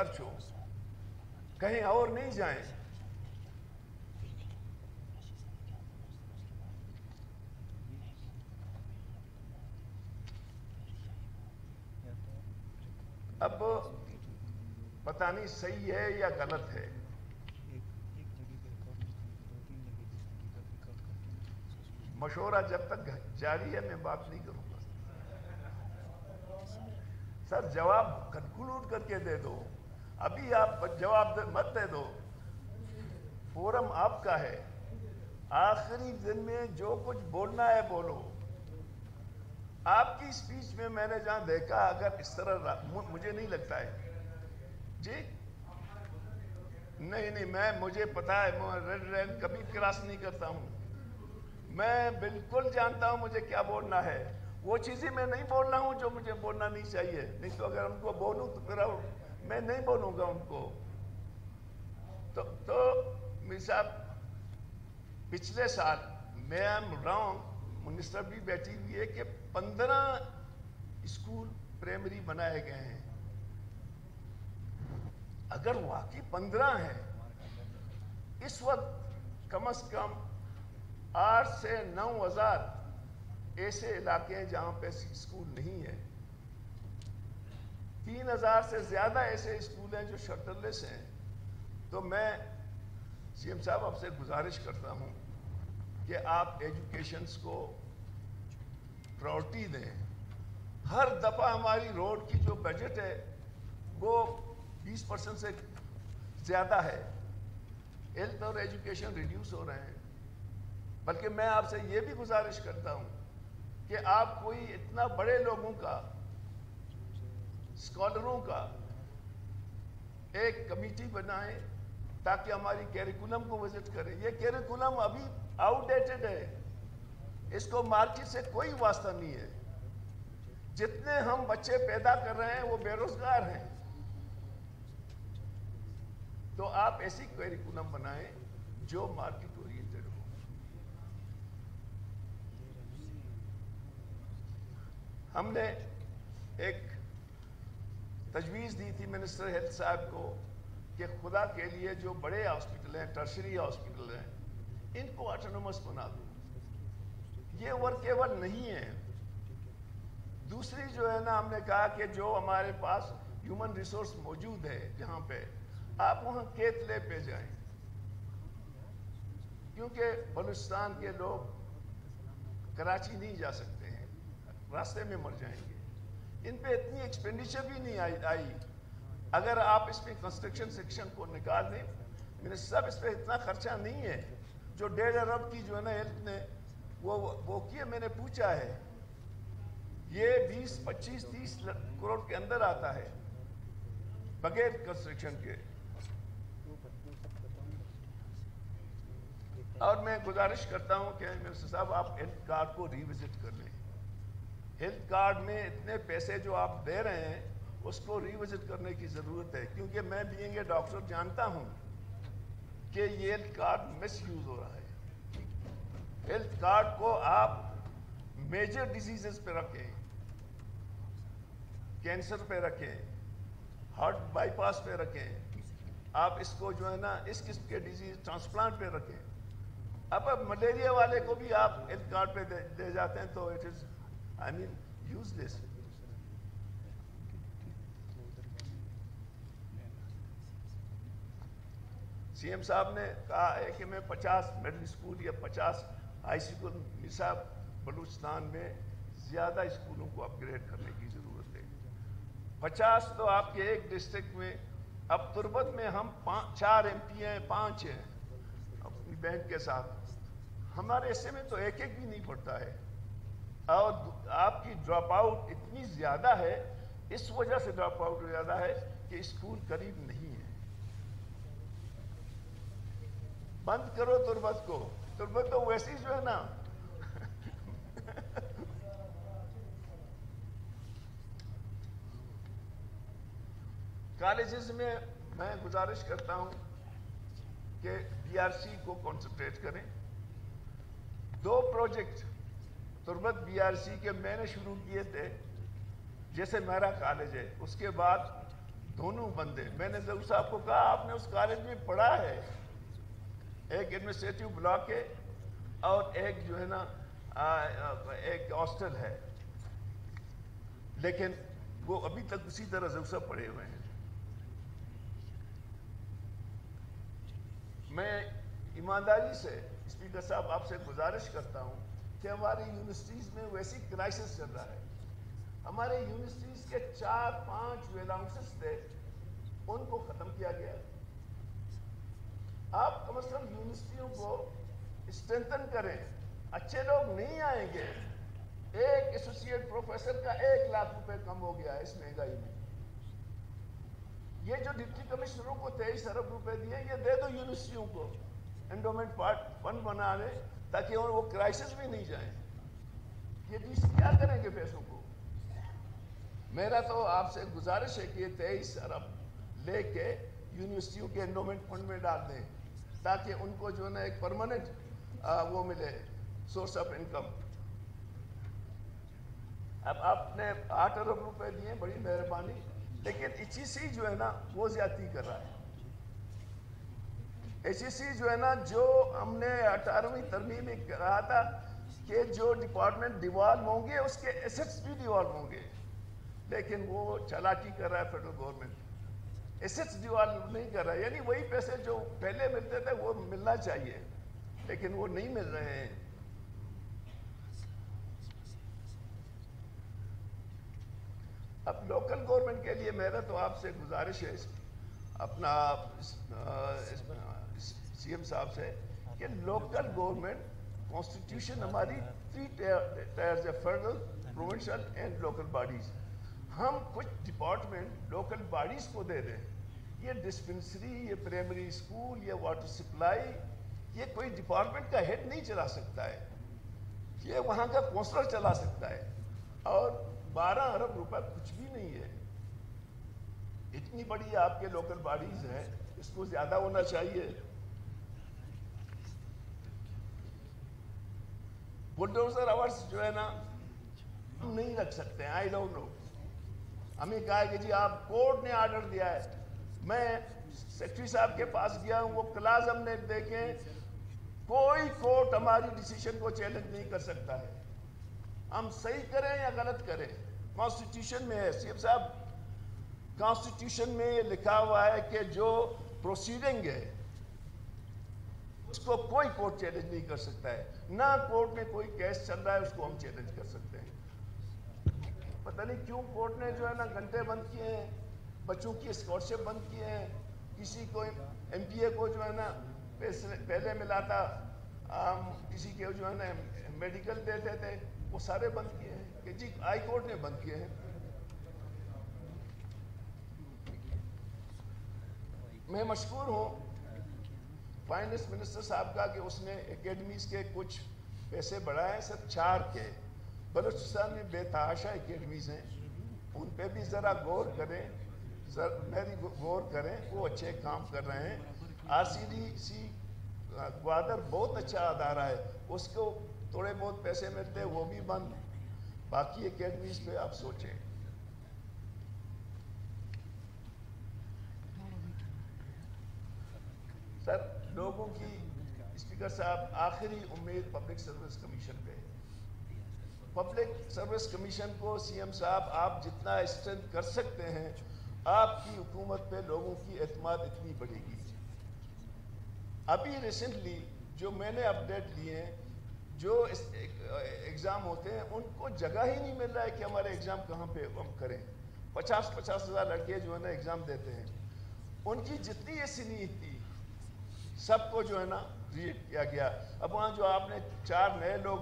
خرچ ہو، کہیں اور نہیں جائیں۔ اب پتہ نہیں صحیح ہے یا غلط ہے، مشورہ جب تک جاری ہے میں بات نہیں کروں گا۔ سر جواب کنکلوڈ کر کے دے دو، ابھی آپ جواب مت دے دو، فورم آپ کا ہے، آخری دن میں جو کچھ بولنا ہے بولو۔ آپ کی سپیچ میں نے جہاں دیکھا، اگر اس طرح مجھے نہیں لگتا ہے جی، نہیں مجھے پتا ہے، میں ریڈ لائن کبھی کراس نہیں کرتا ہوں، میں بالکل جانتا ہوں مجھے کیا بولنا ہے، وہ چیزیں میں نہیں بولنا ہوں جو مجھے بولنا نہیں چاہیے، نہیں تو اگر ان کو بولوں تو پھر میں نہیں بولوں گا ان کو۔ تو میری صاحب پچھلے سال میں منسٹر بھی بیٹھی ہوئی ہے کہ 15 اسکول پرائمری بنائے گئے ہیں، اگر واقعی 15 ہیں، اس وقت کم از کم 8 سے 9 ہزار ایسے علاقے ہیں جہاں پہ اسکول نہیں ہے، 3,000 سے زیادہ ایسے اسکول ہیں جو شٹر لیس ہیں۔ تو میں سی ایم صاحب آپ سے گزارش کرتا ہوں کہ آپ ایجوکیشنز کو پرائورٹی دیں۔ ہر دفعہ ہماری روڈ کی جو بجٹ ہے وہ 20% سے زیادہ ہے، ہیلتھ اور ایجوکیشن ریڈیوس ہو رہے ہیں۔ بلکہ میں آپ سے یہ بھی گزارش کرتا ہوں کہ آپ کوئی اتنا بڑے لوگوں کا، اسکالروں کا ایک کمیٹی بنائیں تاکہ ہماری کیریکولم کو وزٹ کریں۔ یہ کیریکولم ابھی آؤٹ ڈیٹڈ ہے، اس کو مارکیٹ سے کوئی واسطہ نہیں ہے۔ جتنے ہم بچے پیدا کر رہے ہیں وہ بے روزگار ہیں، تو آپ ایسی کیریکولم بنائیں جو مارکیٹ اورینٹڈ ہو۔ ہم نے ایک تجویز دی تھی منسٹر ہیلتھ صاحب کو کہ خدا کے لیے جو بڑے ہاسپٹل ہیں، ٹرشری ہاسپٹل ہیں، ان کو آٹونومس بنا دو، یہ ورکیبل نہیں ہے۔ دوسری جو ہے نا، ہم نے کہا کہ جو ہمارے پاس ہیومن ریسورس موجود ہے جہاں پہ، آپ وہاں کیتلے پہ جائیں، کیونکہ بلوچستان کے لوگ کراچی نہیں جا سکتے ہیں، راستے میں مر جائیں گے، ان پہ اتنی ایکسپینڈیچر بھی نہیں آئی۔ اگر آپ اس پہ کنسٹرکشن سیکشن کو نکال دیں، منسٹر صاحب اس پہ اتنا خرچہ نہیں ہے، جو 1.5 ارب کی جو ہے نا ہیلتھ نے وہ کیا، میں نے پوچھا ہے، یہ 20, 25, 30 کروڑ کے اندر آتا ہے بغیر کنسٹرکشن کے۔ اور میں گزارش کرتا ہوں کہ منسٹر صاحب آپ ہیلتھ کارڈ کو ریوزٹ کر لیں۔ ہیلتھ کارڈ میں اتنے پیسے جو آپ دے رہے ہیں اس کو ریوزٹ کرنے کی ضرورت ہے، کیونکہ میں بینگ اے ڈاکٹر جانتا ہوں کہ یہ ہیلتھ کارڈ مس یوز ہو رہا ہے۔ ہیلتھ کارڈ کو آپ میجر ڈیزیزز پہ رکھیں، کینسر پہ رکھیں، ہارٹ بائی پاس پہ رکھیں، آپ اس کو جو ہے نا اس قسم کے ڈیزیز ٹرانسپلانٹ پہ رکھیں۔ اب ملیریا والے کو بھی آپ ہیلتھ کارڈ پہ دے جاتے ہیں تو it is useless. CM ایم صاحب نے کہا ہے کہ میں 50 مڈل اسکول یا 50 ہائی اسکول، نصاب بلوچستان میں زیادہ اسکولوں کو اپ گریڈ کرنے کی ضرورت ہے۔ 50 تو آپ کے ایک ڈسٹرکٹ میں، اب تربت میں ہم 4 MP ہیں، 5 ہیں اپنی بہن کے ساتھ، ہمارے حصے میں تو ایک بھی نہیں پڑتا ہے، اور آپ کی ڈراپ آؤٹ اتنی زیادہ ہے، اس وجہ سے ڈراپ آؤٹ زیادہ ہے کہ اسکول قریب نہیں ہے۔ بند کرو تربت کو، تربت تو ویسی جو ہے نا کالجز میں گزارش کرتا ہوں کہ BRC کو کنسنٹریٹ کریں۔ 2 پروجیکٹ تربت BRC کے میں نے شروع کیے تھے، جیسے میرا کالج ہے، اس کے بعد دونوں بندے. میں نے ظہور صاحب کو کہا آپ نے اس کالج میں پڑھا ہے, ایک ایڈمنسٹریٹو بلاک ہے اور ایک جو ہے نا ایک ہاسٹل ہے, لیکن وہ ابھی تک اسی طرح ظہور صاحب پڑے ہوئے ہیں. میں ایمانداری سے اسپیکر صاحب آپ سے گزارش کرتا ہوں کہ ہماری یونیورسٹیز میں ویسی کرائسس چل رہا ہے. ہمارے یونیورسٹیز کے 4-5 ویلاؤنسز تھے, ان کو ختم کیا گیا. آپ کم از کم یونیورسٹیوں کو اسٹرینتھن کریں. اچھے لوگ نہیں آئیں گے. ایک ایسوسیٹ پروفیسر کا 1 لاکھ روپے کم ہو گیا ہے اس مہنگائی میں. یہ جو ڈپٹی کمشنروں کو 23 ارب روپے دیے, یہ دے دو یونیورسٹیوں کو انڈومنٹ فنڈ بنا لیں تاکہ وہ کرائسس بھی نہیں جائیں. یہ ڈی سی کیا کریں گے پیسوں کو؟ میرا تو آپ سے گزارش ہے کہ یہ 23 ارب لے کے یونیورسٹیوں کے انڈومنٹ فنڈ میں ڈال دیں تاکہ ان کو جو ہے نا ایک پرماننٹ وہ ملے, سورس آف انکم. اب آپ نے 8 ارب روپے دیے, بڑی مہربانی, لیکن ایچ ای سی جو ہے نا وہ زیادتی کر رہا ہے. ایچ ای سی جو ہے نا, جو ہم نے 18ویں ترمیم میں کہا تھا کہ جو ڈپارٹمنٹ ڈیوالو ہوں گے اس کے ایسٹس بھی ڈیوالو ہوں گے, لیکن وہ چالاکی کر رہا ہے فیڈرل گورنمنٹ. ایسٹس ڈیوالو نہیں کر رہا ہے, یعنی وہی پیسے جو پہلے ملتے تھے وہ ملنا چاہیے, لیکن وہ نہیں مل رہے ہیں. اب لوکل گورنمنٹ کے لیے میرا تو آپ سے گزارش ہے اپنا سی ایم صاحب سے کہ لوکل گورنمنٹ کانسٹیٹیوشن ہماری 3 ٹائرز ہے, federal, provincial and local bodies. ہم کچھ ڈپارٹمنٹ لوکل باڈیز کو دے دیں. یہ ڈسپنسری, یہ پرائمری اسکول, یہ واٹر سپلائی, یہ کوئی ڈپارٹمنٹ کا ہیڈ نہیں چلا سکتا ہے, یہ وہاں کا کونسلر چلا سکتا ہے. اور 12 ارب روپے کچھ بھی نہیں ہے. اتنی بڑی آپ کے لوکل باڈیز ہیں, اس کو زیادہ ہونا چاہیے. بلڈوزر آورس جو ہے نا ہم نہیں رکھ سکتے ہیں. آئی ڈونٹ نو, ہمیں کہا ہے کہ جی آپ کورٹ نے آرڈر دیا ہے. میں سیکرٹری صاحب کے پاس گیا ہوں, وہ کلاز ہم نے دیکھیں, کوئی کورٹ ہماری ڈیسیشن کو چیلنج نہیں کر سکتا ہے. ہم صحیح کریں یا غلط کریں, کانسٹیٹیوشن میں ہے. سی ایم صاحب, کانسٹیٹیوشن میں یہ لکھا ہوا ہے کہ جو پروسیڈنگ ہے اس کو کوئی کورٹ چیلنج نہیں کر سکتا ہے. نہ کورٹ میں کوئی کیس چل رہا ہے اس کو ہم چیلنج کر سکتے ہیں. پتہ نہیں کیوں کورٹ نے جو ہے نا گھنٹے بند کیے ہیں, بچوں کی اسکالرشپ بند کیے ہیں. کسی کو ایم پی اے کو جو ہے نا پہلے ملا تھا, کسی کے جو ہے نا میڈیکل دیتے تھے, وہ سارے بند کیے ہیں کہ جی ہائی کورٹ نے بند کیے ہیں. میں مشکور ہوں فائنانس منسٹر صاحب کا کہ اس نے اکیڈمیز کے کچھ پیسے بڑھائے, صرف 4 کے. بلوچستان میں بے تحاشا اکیڈمیز ہیں, ان پہ بھی ذرا غور کریں, میری غور کریں, وہ اچھے کام کر رہے ہیں. R C D C Gwadar بہت اچھا ادارہ ہے, اس کو تھوڑے بہت پیسے ملتے ہیں, وہ بھی بند. باقی اکیڈمیز پہ آپ سوچیں. سر, لوگوں کی, اسپیکر صاحب, آخری امید پبلک سروس کمیشن پہ. پبلک سروس کمیشن کو سی ایم صاحب آپ جتنا اسٹرینتھ کر سکتے ہیں, آپ کی حکومت پہ لوگوں کی اعتماد اتنی بڑھے گی. ابھی ریسنٹلی جو میں نے اپڈیٹ لیے ہیں, جو ایگزام ہوتے ہیں ان کو جگہ ہی نہیں مل رہا ہے کہ ہمارے ایگزام کہاں پہ ہم کریں. 50 ہزار لڑکے جو ہے نا ایگزام دیتے ہیں, ان کی جتنی یہ سنیت تھی سب کو جو ہے نا ریجیکٹ کیا گیا. اب وہاں جو آپ نے 4 نئے لوگ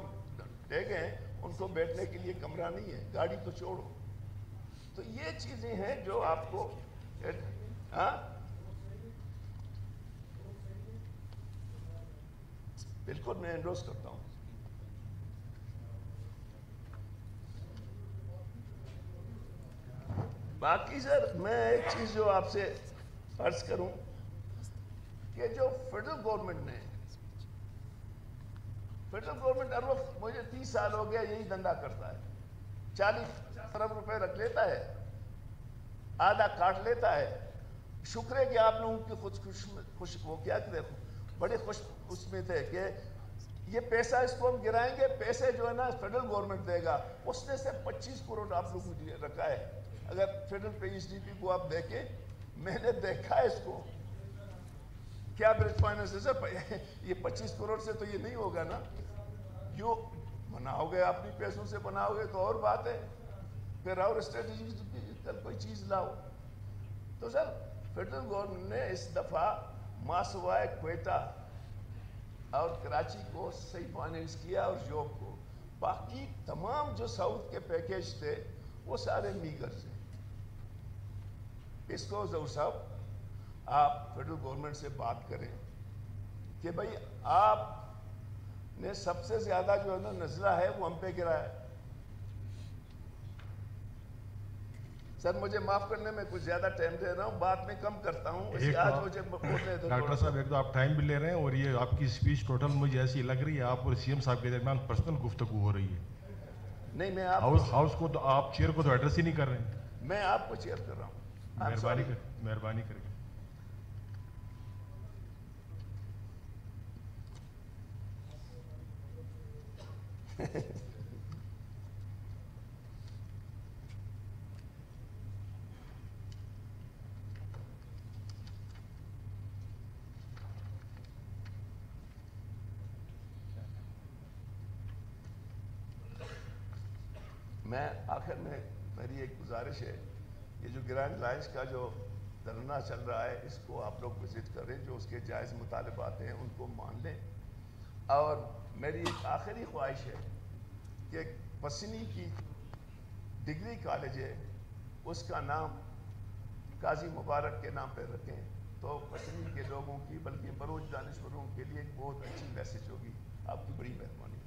لے گئے ہیں, ان کو بیٹھنے کے لیے کمرہ نہیں ہے, گاڑی تو چھوڑو. تو یہ چیزیں ہیں جو آپ کو بالکل میں انڈورس کرتا ہوں. باقی سر میں ایک چیز جو آپ سے عرض کروں کہ جو فیڈرل گورنمنٹ ہر وقت, مجھے 30 سال ہو گیا یہی دھندا کرتا ہے, 40-50 ارب روپے رکھ لیتا ہے, آدھا کاٹ لیتا ہے. شکر ہے کہ آپ لوگوں کی خوش وہ کیا کہ بڑے خوش اس میں تھے کہ یہ پیسہ اس کو ہم گرائیں گے, پیسے جو ہے نا فیڈرل گورنمنٹ دے گا. اس نے سے 25 کروڑ آپ لوگوں کو رکھا ہے. اگر فیڈرل پہ ایس ڈی پی کو آپ دیکھیں, میں نے دیکھا ہے اس کو, کیا برج فائنانس ہے یہ 25 کروڑ سے تو یہ نہیں ہوگا نا. جو بناؤ گے اپنی پیسوں سے بناؤ گے تو اور بات ہے, پھر اور اسٹریٹجی کوئی چیز لاؤ. تو سر فیڈرل گورنمنٹ نے اس دفعہ ماسوائے کوئٹہ اور کراچی کو صحیح فائننس کیا اور جوب کو. باقی تمام جو ساؤتھ کے پیکیج تھے وہ سارے میگر سے. اس کو ظہور صاحب آپ فیڈرل گورنمنٹ سے بات کریں کہ بھئی آپ نے سب سے زیادہ جو ہے نا نزلہ ہے وہ ہم پہ گرا ہے. سر مجھے معاف کرنے میں کچھ زیادہ ٹائم دے رہا ہوں, بات میں کم کرتا ہوں. آج مجھے ڈاکٹر صاحب ایک تو آپ ٹائم بھی لے رہے ہیں, اور یہ آپ کی اسپیچ ٹوٹل مجھے ایسی لگ رہی ہے آپ اور سی ایم صاحب کے درمیان پرسنل گفتگو ہو رہی ہے. نہیں, میں ہاؤس کو تو آپ چیئر کو تو ایڈریس ہی نہیں کر رہے ہیں. میں آپ کو چیئر کر رہا ہوں. مہربانی کر کے. میں آخر میں میری ایک گزارش ہے, یہ جو گرینڈ لائنس کا جو دھرنا چل رہا ہے اس کو آپ لوگ وزٹ کریں, جو اس کے جائز مطالبات ہیں ان کو مان لیں. اور میری ایک آخری خواہش ہے کہ پسنی کی ڈگری کالج ہے اس کا نام قاضی مبارک کے نام پہ رکھیں تو پسنی کے لوگوں کی بلکہ بلوچ دانشوروں کے لیے ایک بہت اچھی میسج ہوگی. آپ کی بڑی مہربانی.